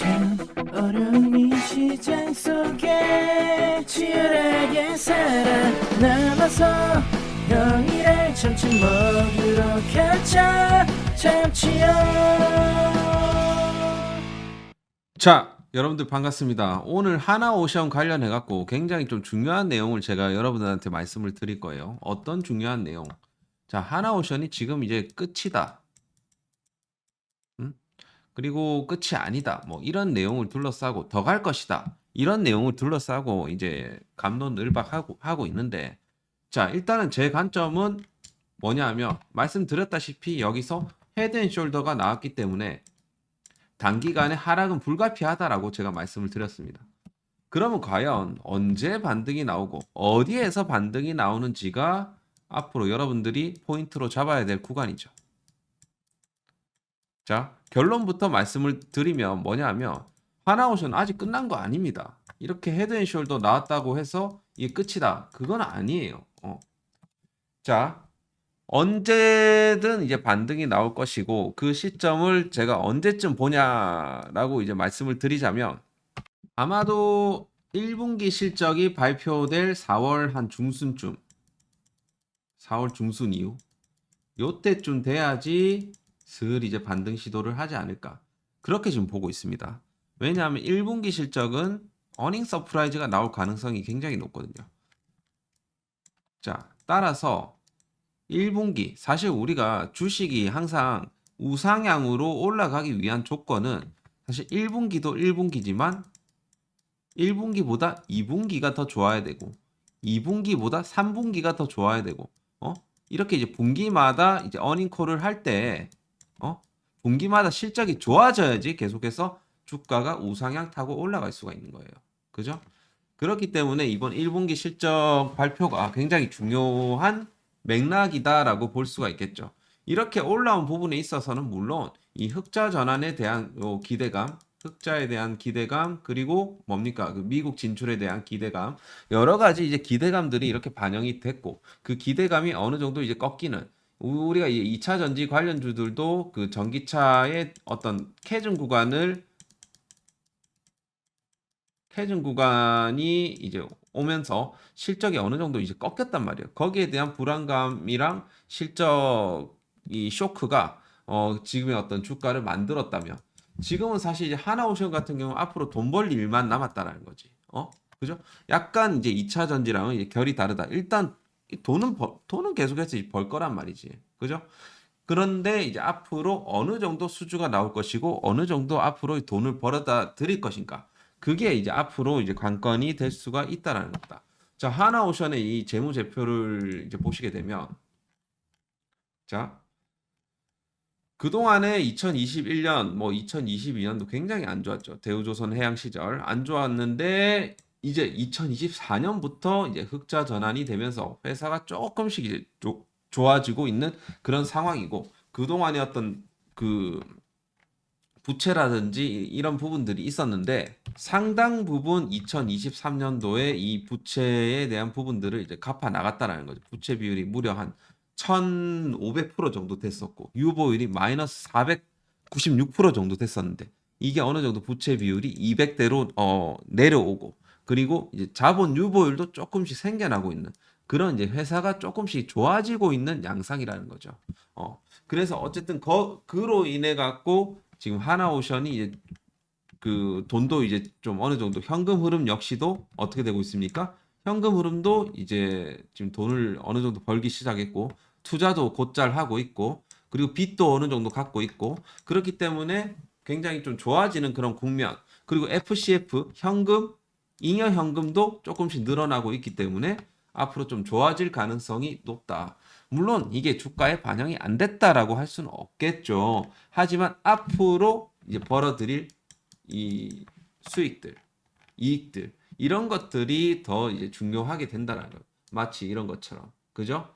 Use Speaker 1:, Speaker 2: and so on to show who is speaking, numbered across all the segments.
Speaker 1: 참 어려운 이 시장 속에 치열하게 살아남아서 형이랑 점심 먹으러 가자 참치요.
Speaker 2: 자, 여러분들 반갑습니다. 오늘 하나오션 관련해 갖고 굉장히 좀 중요한 내용을 제가 여러분들한테 말씀을 드릴 거예요. 어떤 중요한 내용? 자, 하나오션이 지금 이제 끝이다. 그리고 끝이 아니다. 뭐 이런 내용을 둘러싸고 더 갈 것이다. 이런 내용을 둘러싸고 이제 갑론을박하고 있는데, 자, 일단은 제 관점은 뭐냐면 말씀드렸다시피 여기서 헤드앤숄더가 나왔기 때문에 단기간에 하락은 불가피하다라고 제가 말씀을 드렸습니다. 그러면 과연 언제 반등이 나오고 어디에서 반등이 나오는지가 앞으로 여러분들이 포인트로 잡아야 될 구간이죠. 자, 결론부터 말씀을 드리면 뭐냐면 하나오션 아직 끝난 거 아닙니다. 이렇게 헤드앤숄더 나왔다고 해서 이게 끝이다. 그건 아니에요. 자, 언제든 이제 반등이 나올 것이고 그 시점을 제가 언제쯤 보냐라고 이제 말씀을 드리자면 아마도 1분기 실적이 발표될 4월 한 중순쯤, 4월 중순 이후 요때쯤 돼야지 슬 이제 반등 시도를 하지 않을까, 그렇게 지금 보고 있습니다. 왜냐하면 1분기 실적은 어닝 서프라이즈가 나올 가능성이 굉장히 높거든요. 자, 따라서 1분기 사실 우리가 주식이 항상 우상향으로 올라가기 위한 조건은 사실 1분기도 1분기지만 1분기보다 2분기가 더 좋아야 되고 2분기보다 3분기가 더 좋아야 되고 이렇게 이제 분기마다 이제 어닝콜을 할 때 분기마다 실적이 좋아져야지 계속해서 주가가 우상향 타고 올라갈 수가 있는 거예요. 그죠? 그렇기 때문에 이번 1분기 실적 발표가 굉장히 중요한 맥락이다라고 볼 수가 있겠죠. 이렇게 올라온 부분에 있어서는 물론 이 흑자 전환에 대한 기대감, 흑자에 대한 기대감, 그리고 뭡니까? 그 미국 진출에 대한 기대감, 여러 가지 이제 기대감들이 이렇게 반영이 됐고 그 기대감이 어느 정도 이제 꺾이는, 우리가 이제 2차 전지 관련주들도 그 전기차의 어떤 캐즘 구간이 이제 오면서 실적이 어느 정도 이제 꺾였단 말이에요. 거기에 대한 불안감이랑 실적 이 쇼크가 지금의 어떤 주가를 만들었다면, 지금은 사실 이제 하나오션 같은 경우 앞으로 돈 벌 일만 남았다라는 거지. 그죠? 약간 이제 2차 전지랑은 이제 결이 다르다. 일단 이 돈은 계속해서 벌 거란 말이지. 그죠? 그런데 이제 앞으로 어느 정도 수주가 나올 것이고 어느 정도 앞으로 돈을 벌어다 드릴 것인가, 그게 이제 앞으로 이제 관건이 될 수가 있다라는 겁니다. 자, 하나오션의 이 재무제표를 이제 보시게 되면, 자, 그동안에 2021년, 뭐 2022년도 굉장히 안 좋았죠. 대우조선 해양 시절 안 좋았는데 이제 2024년부터 이제 흑자 전환이 되면서 회사가 조금씩 이제 좋아지고 있는 그런 상황이고, 그동안의 어떤 그 부채라든지 이런 부분들이 있었는데 상당 부분 2023년도에 이 부채에 대한 부분들을 이제 갚아 나갔다라는 거죠. 부채 비율이 무려 한 1,500% 정도 됐었고 유보율이 마이너스 496% 정도 됐었는데 이게 어느 정도 부채 비율이 200대로 내려오고, 그리고 이제 자본 유보율도 조금씩 생겨나고 있는 그런 이제 회사가 조금씩 좋아지고 있는 양상이라는 거죠. 그래서 어쨌든 그로 인해 갖고 지금 하나오션이 이제 그 돈도 이제 좀 어느 정도 현금 흐름 역시도 어떻게 되고 있습니까? 현금 흐름도 이제 지금 돈을 어느 정도 벌기 시작했고 투자도 곧잘 하고 있고 그리고 빚도 어느 정도 갖고 있고, 그렇기 때문에 굉장히 좀 좋아지는 그런 국면, 그리고 FCF 현금, 잉여 현금도 조금씩 늘어나고 있기 때문에 앞으로 좀 좋아질 가능성이 높다. 물론 이게 주가에 반영이 안 됐다라고 할 수는 없겠죠. 하지만 앞으로 이제 벌어들일 이 수익들, 이익들, 이런 것들이 더 이제 중요하게 된다라는 거예요. 마치 이런 것처럼. 그죠?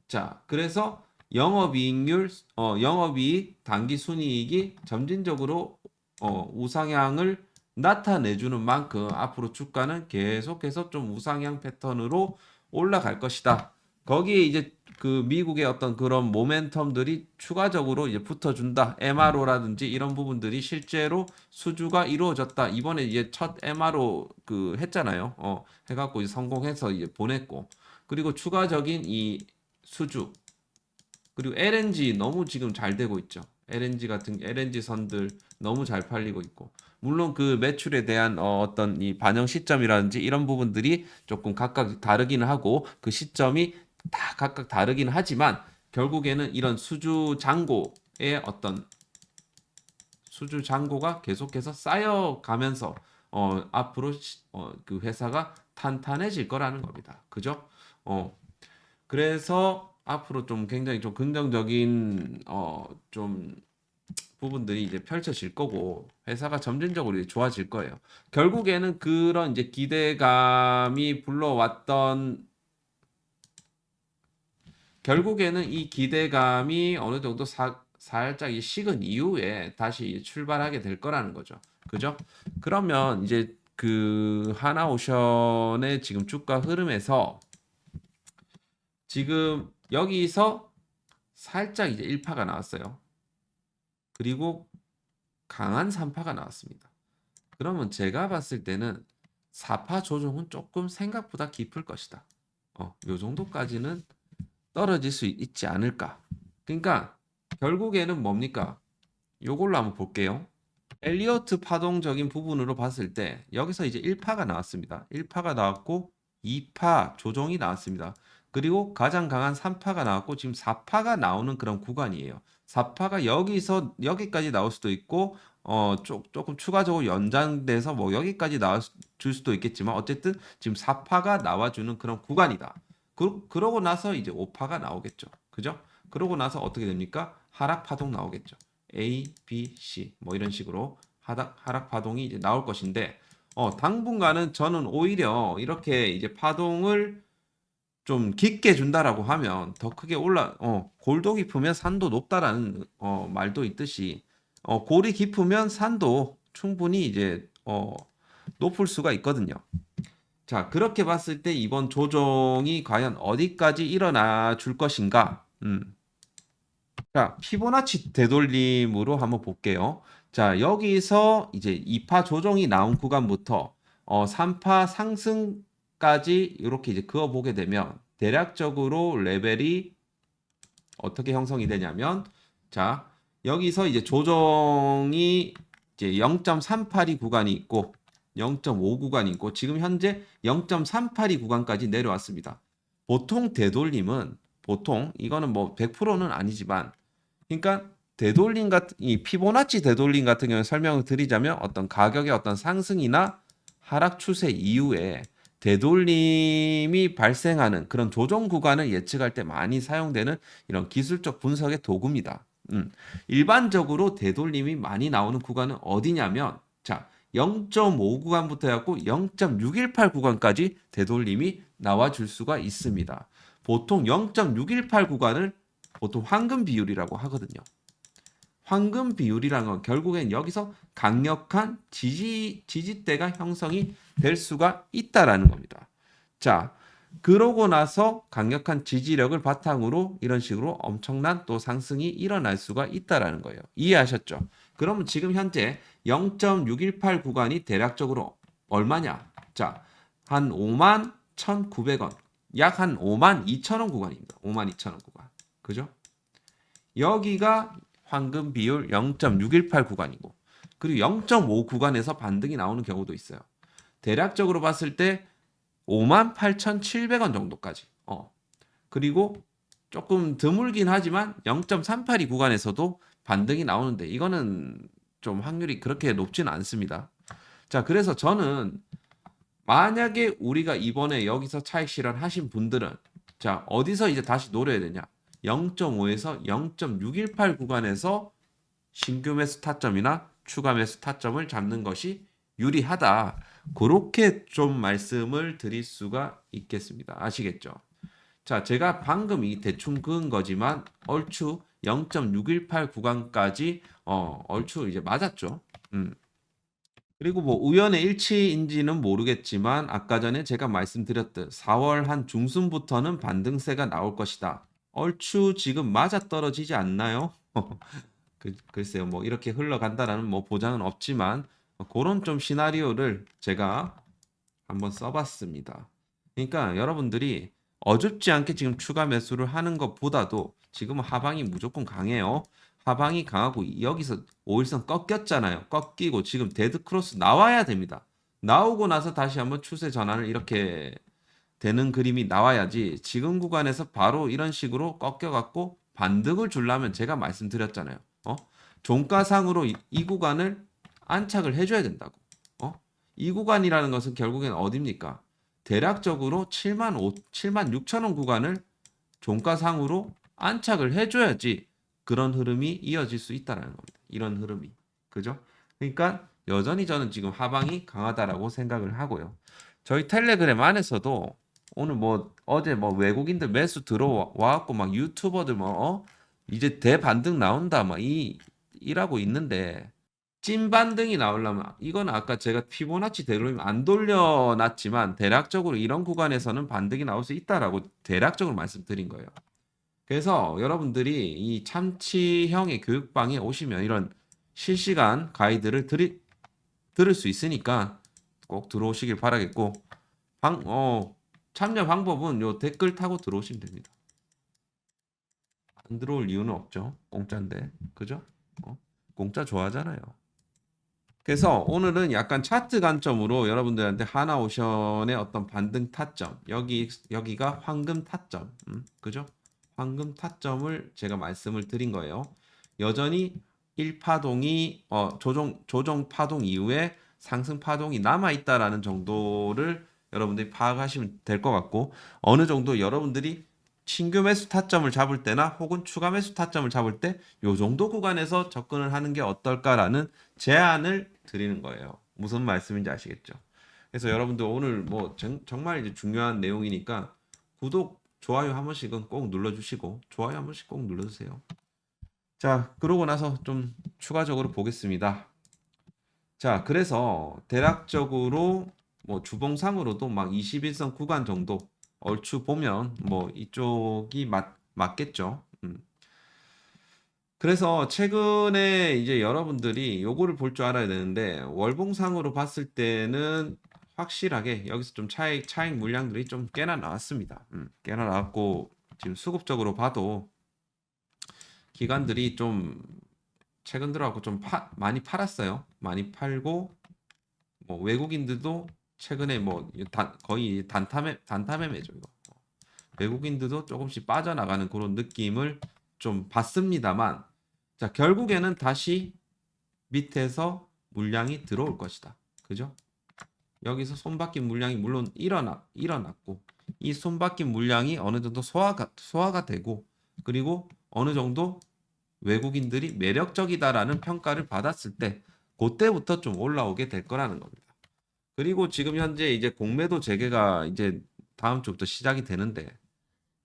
Speaker 2: 자, 그래서 영업이익률, 영업이익, 당기순이익이 점진적으로 우상향을 나타내주는 만큼 앞으로 주가는 계속해서 좀 우상향 패턴으로 올라갈 것이다. 거기에 이제 그 미국의 어떤 그런 모멘텀들이 추가적으로 이제 붙어준다. MRO라든지 이런 부분들이 실제로 수주가 이루어졌다. 이번에 이제 첫 MRO 그 했잖아요. 해갖고 이제 성공해서 이제 보냈고. 그리고 추가적인 이 수주. 그리고 LNG 너무 지금 잘 되고 있죠. LNG 같은 LNG 선들 너무 잘 팔리고 있고. 물론 그 매출에 대한 어떤 이 반영 시점이라든지 이런 부분들이 조금 각각 다르기는 하고 그 시점이 다 각각 다르긴 하지만 결국에는 이런 수주 잔고의 어떤 수주 잔고가 계속해서 쌓여가면서 앞으로 그 회사가 탄탄해질 거라는 겁니다. 그죠? 그래서 앞으로 좀 굉장히 좀 긍정적인 좀 부분들이 이제 펼쳐질 거고 회사가 점진적으로 이제 좋아질 거예요. 결국에는 그런 이제 기대감이 불러왔던 결국에는 이 기대감이 어느 정도 살짝 식은 이후에 다시 출발하게 될 거라는 거죠. 그죠? 그러면 이제 그 하나오션의 지금 주가 흐름에서 지금 여기서 살짝 이제 1파가 나왔어요. 그리고 강한 3파가 나왔습니다. 그러면 제가 봤을 때는 4파 조정은 조금 생각보다 깊을 것이다. 요 정도까지는 떨어질 수 있지 않을까. 그러니까 결국에는 뭡니까? 요걸로 한번 볼게요. 엘리어트 파동적인 부분으로 봤을 때 여기서 이제 1파가 나왔습니다. 1파가 나왔고 2파 조정이 나왔습니다. 그리고 가장 강한 3파가 나왔고 지금 4파가 나오는 그런 구간이에요. 4파가 여기서 여기까지 나올 수도 있고 조금 추가적으로 연장돼서 뭐 여기까지 나올 줄 수도 있겠지만 어쨌든 지금 4파가 나와주는 그런 구간이다. 그러고 나서 이제 5파가 나오겠죠. 그죠? 그러고 나서 어떻게 됩니까? 하락 파동 나오겠죠. A, B, C 뭐 이런 식으로 하락 파동이 이제 나올 것인데 당분간은 저는 오히려 이렇게 이제 파동을 좀 깊게 준다라고 하면 더 크게 골도 깊으면 산도 높다라는 말도 있듯이 골이 깊으면 산도 충분히 이제 높을 수가 있거든요. 자, 그렇게 봤을 때 이번 조정이 과연 어디까지 일어나 줄 것인가? 자, 피보나치 되돌림으로 한번 볼게요. 자, 여기서 이제 2파 조정이 나온 구간부터 3파 상승까지 이렇게 이제 그어 보게 되면 대략적으로 레벨이 어떻게 형성이 되냐면 자, 여기서 이제 조정이 이제 0.382 구간이 있고 0.5 구간이 있고 지금 현재 0.382 구간까지 내려왔습니다. 보통 되돌림은 보통 이거는 뭐 100%는 아니지만 그러니까 되돌림 같은 이 피보나치 되돌림 같은 경우에 설명을 드리자면 어떤 가격의 어떤 상승이나 하락 추세 이후에 되돌림이 발생하는 그런 조정 구간을 예측할 때 많이 사용되는 이런 기술적 분석의 도구입니다. 일반적으로 되돌림이 많이 나오는 구간은 어디냐면 자 0.5 구간부터 해갖고 0.618 구간까지 되돌림이 나와줄 수가 있습니다. 보통 0.618 구간을 보통 황금 비율이라고 하거든요. 황금 비율이라는 건 결국엔 여기서 강력한 지지대가 형성이 될 수가 있다라는 겁니다. 자, 그러고 나서 강력한 지지력을 바탕으로 이런 식으로 엄청난 또 상승이 일어날 수가 있다라는 거예요. 이해하셨죠? 그러면 지금 현재 0.618 구간이 대략적으로 얼마냐? 자, 한 51,900원. 약 한 52,000원 구간입니다. 52,000원 구간. 그죠? 여기가 황금 비율 0.618 구간이고 그리고 0.5 구간에서 반등이 나오는 경우도 있어요. 대략적으로 봤을 때 58,700원 정도까지. 그리고 조금 드물긴 하지만 0.382 구간에서도 반등이 나오는데 이거는 좀 확률이 그렇게 높지는 않습니다. 자, 그래서 저는 만약에 우리가 이번에 여기서 차익 실현하신 분들은 자, 어디서 이제 다시 노려야 되냐? 0.5에서 0.618 구간에서 신규 매수 타점이나 추가 매수 타점을 잡는 것이 유리하다. 그렇게 좀 말씀을 드릴 수가 있겠습니다. 아시겠죠? 자, 제가 방금 이 대충 그은 거지만 얼추 0.618 구간까지 얼추 이제 맞았죠. 그리고 뭐 우연의 일치인지는 모르겠지만 아까 전에 제가 말씀드렸듯 4월 한 중순부터는 반등세가 나올 것이다. 얼추 지금 맞아떨어지지 않나요? 글쎄요. 뭐 이렇게 흘러간다라는 뭐 보장은 없지만 그런 좀 시나리오를 제가 한번 써봤습니다. 그러니까 여러분들이 어줍지 않게 지금 추가 매수를 하는 것보다도 지금은 하방이 무조건 강해요. 하방이 강하고 여기서 5일선 꺾였잖아요. 꺾이고 지금 데드 크로스 나와야 됩니다. 나오고 나서 다시 한번 추세 전환을 이렇게 되는 그림이 나와야지 지금 구간에서 바로 이런 식으로 꺾여갖고 반등을 주려면 제가 말씀드렸잖아요. 종가상으로 이 구간을 안착을 해줘야 된다고. 이 구간이라는 것은 결국엔 어딥니까? 대략적으로 7만 6천 원 구간을 종가상으로 안착을 해줘야지 그런 흐름이 이어질 수 있다는 겁니다. 이런 흐름이. 그죠? 그러니까 여전히 저는 지금 하방이 강하다라고 생각을 하고요. 저희 텔레그램 안에서도 오늘 뭐 어제 뭐 외국인들 매수 들어와갖고 막 유튜버들 뭐 이제 대반등 나온다 막 이라고 있는데 찐 반등이 나오려면 이건 아까 제가 피보나치 되돌리면 안 돌려놨지만 대략적으로 이런 구간에서는 반등이 나올 수 있다라고 대략적으로 말씀드린 거예요. 그래서 여러분들이 이 참치형의 교육방에 오시면 이런 실시간 가이드를 들을 수 있으니까 꼭 들어오시길 바라겠고 참여 방법은 요 댓글 타고 들어오시면 됩니다. 안 들어올 이유는 없죠. 공짜인데. 그죠? 공짜 좋아하잖아요. 그래서 오늘은 약간 차트 관점으로 여러분들한테 하나오션의 어떤 반등 타점, 여기가 황금 타점, 그죠? 황금 타점을 제가 말씀을 드린 거예요. 여전히 1파동이 조정 파동 이후에 상승 파동이 남아 있다라는 정도를 여러분들이 파악하시면 될 것 같고 어느 정도 여러분들이 신규 매수 타점을 잡을 때나 혹은 추가 매수 타점을 잡을 때 요 정도 구간에서 접근을 하는 게 어떨까라는 제안을 드리는 거예요. 무슨 말씀인지 아시겠죠? 그래서 여러분들 오늘 뭐 정말 이제 중요한 내용이니까 구독, 좋아요 한 번씩은 꼭 눌러주시고 좋아요 한 번씩 꼭 눌러주세요. 자, 그러고 나서 좀 추가적으로 보겠습니다. 자, 그래서 대략적으로 뭐 주봉상으로도 막 21선 구간 정도 얼추 보면 뭐 이쪽이 맞겠죠. 그래서 최근에 이제 여러분들이 요거를 볼 줄 알아야 되는데 월봉상으로 봤을 때는 확실하게 여기서 좀 차익 물량들이 좀 꽤나 나왔습니다. 꽤나 나왔고 지금 수급적으로 봐도 기관들이 좀 최근 들어가고 좀 많이 팔았어요. 많이 팔고 뭐 외국인들도 최근에 뭐 거의 단타매매죠 이거. 외국인들도 조금씩 빠져나가는 그런 느낌을 좀 받습니다만 자 결국에는 다시 밑에서 물량이 들어올 것이다. 그죠? 여기서 손바뀐 물량이 물론 일어났고 이 손바뀐 물량이 어느 정도 소화가 되고 그리고 어느 정도 외국인들이 매력적이다라는 평가를 받았을 때 그때부터 좀 올라오게 될 거라는 겁니다. 그리고 지금 현재 이제 공매도 재개가 이제 다음 주부터 시작이 되는데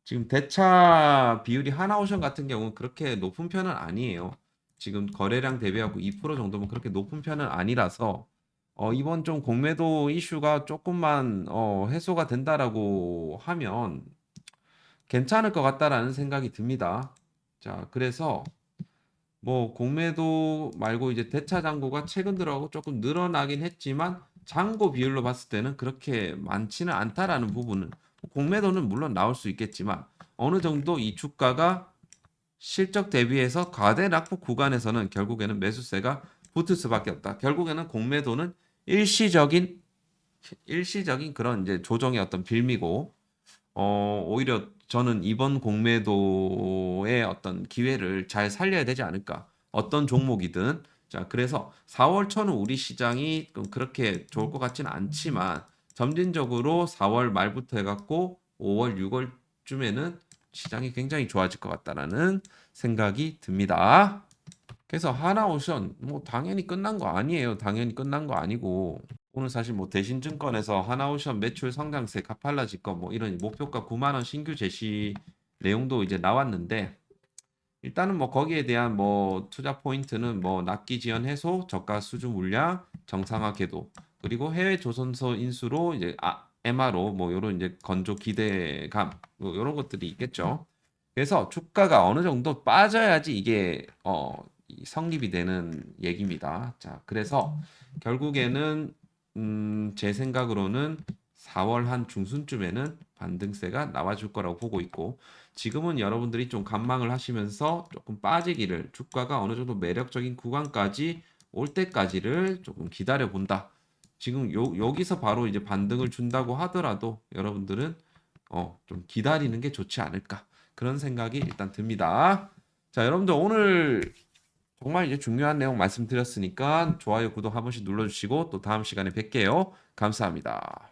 Speaker 2: 지금 대차 비율이 하나오션 같은 경우는 그렇게 높은 편은 아니에요. 지금 거래량 대비하고 2% 정도면 그렇게 높은 편은 아니라서 이번 좀 공매도 이슈가 조금만 해소가 된다라고 하면 괜찮을 것 같다라는 생각이 듭니다. 자, 그래서 뭐 공매도 말고 이제 대차 잔고가 최근 들어가고 조금 늘어나긴 했지만 잔고 비율로 봤을 때는 그렇게 많지는 않다라는 부분은 공매도는 물론 나올 수 있겠지만 어느 정도 이 주가가 실적 대비해서 과대 낙폭 구간에서는 결국에는 매수세가 붙을 수밖에 없다. 결국에는 공매도는 일시적인 그런 이제 조정의 어떤 빌미고 오히려 저는 이번 공매도의 어떤 기회를 잘 살려야 되지 않을까. 어떤 종목이든. 자, 그래서 4월 초는 우리 시장이 그렇게 좋을 것 같지는 않지만 점진적으로 4월 말부터 해갖고 5월, 6월쯤에는 시장이 굉장히 좋아질 것 같다라는 생각이 듭니다. 그래서 하나오션 뭐 당연히 끝난 거 아니에요. 당연히 끝난 거 아니고 오늘 사실 뭐 대신증권에서 하나오션 매출 성장세 가팔라질 거 뭐 이런 목표가 9만 원 신규 제시 내용도 이제 나왔는데 일단은 뭐 거기에 대한 뭐 투자 포인트는 뭐 납기 지연 해소, 저가 수주 물량, 정상화 궤도 그리고 해외 조선소 인수로 이제 MRO 뭐 요런 이제 건조 기대감 뭐 요런 것들이 있겠죠. 그래서 주가가 어느 정도 빠져야지 이게 이 성립이 되는 얘기입니다. 자, 그래서 결국에는 제 생각으로는 4월 한 중순쯤에는 반등세가 나와줄 거라고 보고 있고 지금은 여러분들이 좀 관망을 하시면서 조금 빠지기를 주가가 어느 정도 매력적인 구간까지 올 때까지를 조금 기다려 본다. 지금 여기서 바로 이제 반등을 준다고 하더라도 여러분들은 좀 기다리는 게 좋지 않을까 그런 생각이 일단 듭니다. 자, 여러분들 오늘 정말 이제 중요한 내용 말씀드렸으니까 좋아요, 구독 한 번씩 눌러주시고 또 다음 시간에 뵐게요. 감사합니다.